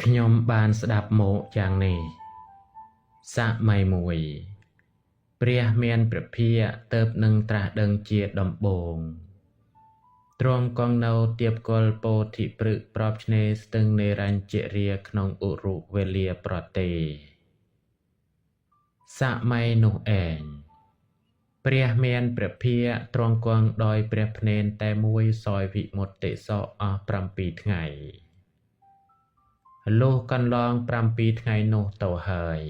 ខ្ញុំបានស្ដាប់មកយ៉ាងនេះសម័យមួយព្រះមានព្រះភិក្ខទើបនឹងត្រាស់ដឹងជាដំបូងទ្រង់គង់នៅទៀបគល់ពោធិព្រឹក្សប្របឆ្នេរស្ទឹងនេរញ្ជរាក្នុងឧរុវេលាប្រទេសសម័យនោះឯងព្រះមានព្រះភិក្ខទ្រង់គង់ដោយព្រះភ្នែនតែមួយសោយវិមុតតិសោអស់7ថ្ងៃលុះកន្លង7ថ្ងៃនោះទៅហើយ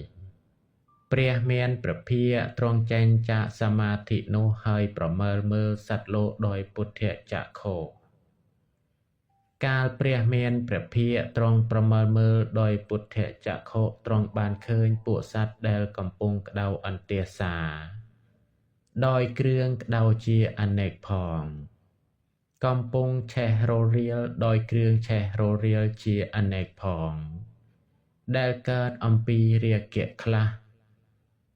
ព្រះមានព្រះភិក្ខទ្រង់ចេញចាកសមាធិនោះហើយប្រមើលមើលសត្វលោកដោយពុទ្ធចក្ខុកាលព្រះមានព្រះភិក្ខទ្រង់ប្រមើលមើលដោយពុទ្ធចក្ខុទ្រង់បានឃើញពួកសត្វដែលកំពុងក្តៅអន្ទះសាដោយគ្រឿងក្តៅជាអនេកផងកំពុងឆេះររៀលដោយគ្រឿងឆេះររៀលជាអនេកផងដែលកើតអំពីរាគៈខ្លះ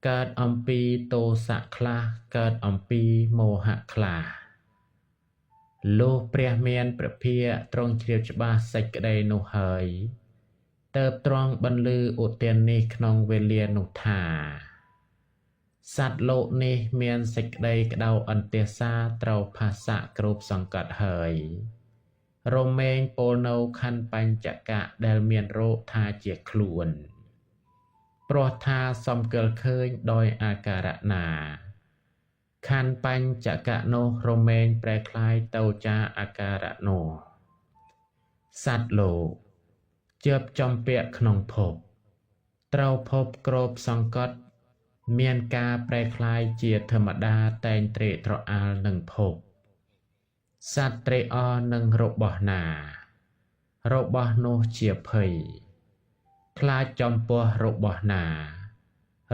កើតអំពីទោសៈខ្លះកើតអំពីមោហៈខ្លះលុះព្រះមានព្រះភិក្ខទ្រង់ជ្រាបច្បាស់សេចក្តីនោះហើយទើបទ្រង់បន្លឺឧទាននេះក្នុងវេលានោះថាសត្វលោកនេះមានសេចក្តីក្តៅអន្ទះសាត្រូវផាសៈគ្រប់សង្កត់ហើយរមែងពោលនៅខណ្ឌបញ្ចកៈដែលមានរោគថាជាខ្លួនព្រោះថាសំកិលឃើញដោយអាការៈណាខណ្ឌបញ្ចកៈនោះរមែងប្រែคล้ายទៅចាអាការៈនោះសត្វលោកជាប់ចំពាក់ក្នុងភពត្រូវភពគ្រប់សង្កត់មានការប្រែคล้ายជាធម្មតាតែងត្រេកត្រអាលនឹងភពសត្វត្រេកអរនឹងរបស់ណារបស់នោះជាភ័យខ្លាចចំពោះរបស់ណា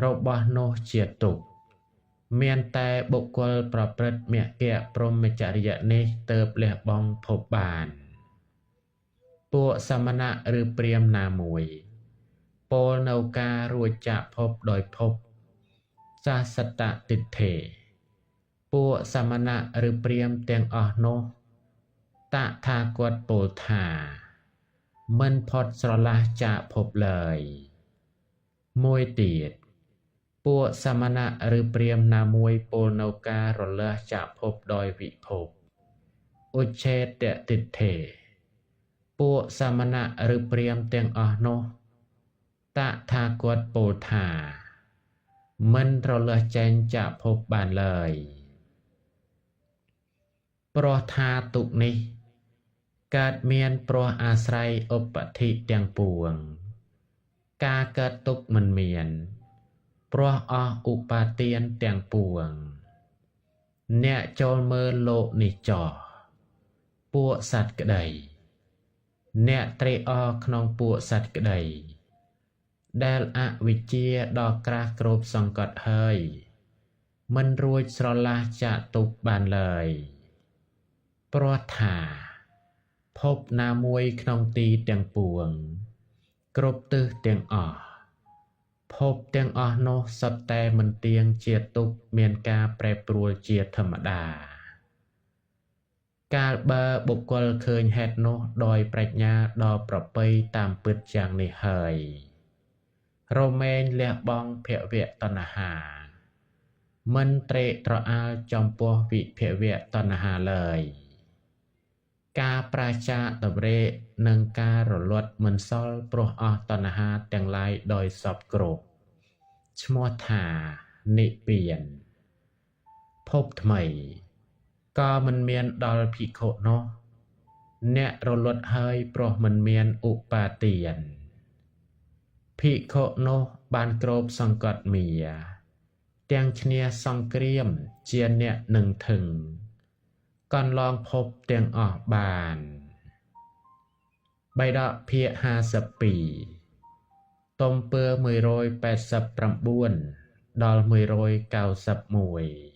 របស់នោះជាទុក្ខមានតែបុគ្គលប្រព្រឹត្តមគ្គព្រហ្មចរិយនេះទើបលះបង់ភពបានពួកសមណៈឬព្រាហ្មណ៍ណាមួយពោលនៅការរួចចាកភពដោយភពសាសតតិដ្ឋិពួកសមណៈឬព្រាហ្មណ៍ទាំងអស់នោះតថាគតពោលថាមិនផុតស្រឡះចាកភពឡើយមួយទៀតពួកសមណៈឬព្រាហ្មណ៍ណាមួយពោលនៅការរលាស់ចាកភពដោយវិភពឧច្ឆេតតិដ្ឋិពួកសមណៈឬព្រាហ្មណ៍ទាំងអស់នោះតថាគតពោលថាមិនរលាស់ចេញចាកភពបានឡើយព្រោះថាទុក្ខនេះកើតមានព្រោះអាស្រ័យឧបធិទាំងពួងការកើតទុក្ខមិនមានព្រោះអស់ឧបាទានទាំងពួងអ្នកចូលមើលលោកនេះចោះពួកសត្វក្តីអ្នកត្រេកអរក្នុងពួកសត្វក្តីដែលអវិជ្ជាដល់ក្រាស់គ្រប់សង្កត់ហើយមិនរួចស្រឡះចាកទុក្ខបានឡើយព្រោះថាភពណាមួយក្នុងទីទាំងពួងគ្រប់ទិសទាំងអស់ភពទាំងអស់នោះសុទ្ធតែមិនទៀងជាទុក្ខមានការប្រែប្រួលជាធម្មតាកាលបើបុគ្គលឃើញហេតុនោះដោយប្រាជ្ញាដ៏ប្រពៃតាមពិតយ៉ាងនេះហើយរមែងលះបង់ភវតណ្ហាមិនត្រេកត្រអាលចំពោះវិភវតណ្ហាឡើយការប្រាចាតវរេនិងការរលត់មិនសល់ព្រោះអស់តណ្ហាទាំងឡាយដោយសពគ្រប់ឈ្មោះថានិព្វានភពថ្មីក៏មិនមានដល់ភិក្ខុនោះអ្នករលត់ហើយព្រោះមិនមានឧបាទានភិក្ខុនោះបានគ្របសង្កត់មាទាំងឈ្នះសង្គ្រាមជាអ្នកនឹងធឹងកន្លងភពទាំងអស់បានបៃដកភាគ52ទំពើ189ដល់191